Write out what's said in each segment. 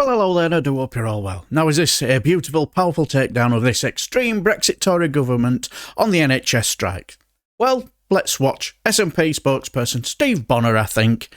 Well, hello there, I do hope you're all well. Now, is this a beautiful, powerful takedown of this extreme Brexit Tory Government on the NHS strike? Well, let's watch SNP Spokesperson Steven Bonnar, I think,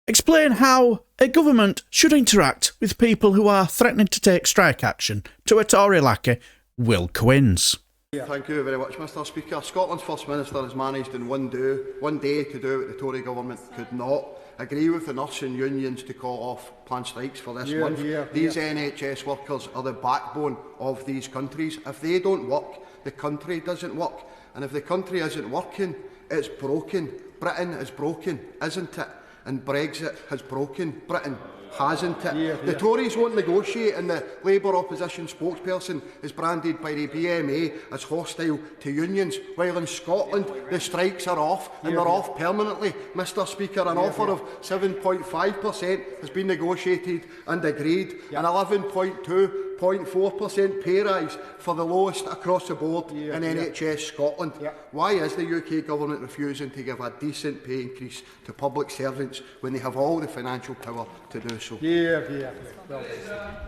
explain how a government should interact with people who are threatening to take strike action to a Tory lackey, Will Quince. Thank you very much, Mr Speaker. Scotland's First Minister has managed in one day to do what the Tory Government could not. Agree with the nursing unions to call off planned strikes for this month. These NHS workers are the backbone of these countries. If they don't work, the country doesn't work. And if the country isn't working, it's broken. Britain is broken, isn't it? And Brexit has broken Britain, hasn't it? The Tories won't negotiate, and the Labour opposition spokesperson is branded by the BMA as hostile to unions, while in Scotland the strikes are off, and they're off permanently. Mr Speaker, an offer of 7.5% has been negotiated and agreed, an 11.4% pay rise for the lowest across the board in NHS Scotland. Why is the UK Government refusing to give a decent pay increase to public servants when they have all the financial power to do so?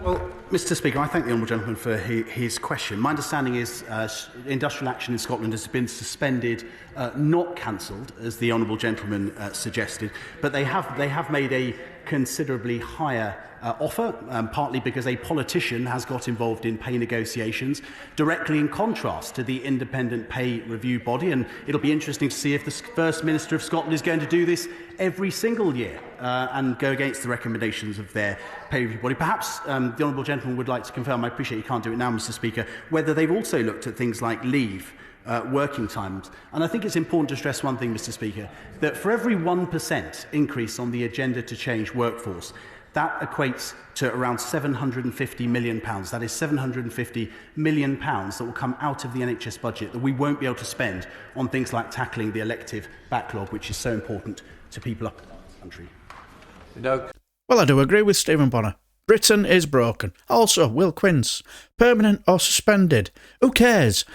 Well, Mr Speaker, I thank the honourable gentleman for his question. My understanding is industrial action in Scotland has been suspended, not cancelled, as the honourable gentleman suggested, but they have made a considerably higher offer, partly because a politician has got involved in pay negotiations, directly in contrast to the independent pay review body. And it'll be interesting to see if the First Minister of Scotland is going to do this every single year and go against the recommendations of their pay review body. Perhaps the honourable gentleman would like to confirm, I appreciate you can't do it now, Mr Speaker, whether they've also looked at things like leave, working times. And I think it's important to stress one thing, Mr Speaker, that for every 1% increase on the agenda to change workforce, that equates to around £750 million. That is £750 million that will come out of the NHS budget that we won't be able to spend on things like tackling the elective backlog, which is so important to people up in the country. Well, I do agree with Steven Bonnar. Britain is broken. Also, Will Quince, permanent or suspended. Who cares?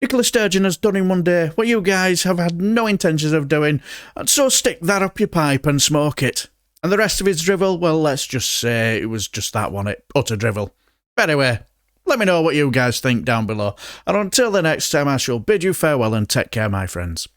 Nicola Sturgeon has done in one day what you guys have had no intentions of doing, and so stick that up your pipe and smoke it. And the rest of his drivel, well, let's just say it was just that one, utter drivel. But anyway, let me know what you guys think down below. And until the next time, I shall bid you farewell and take care, my friends.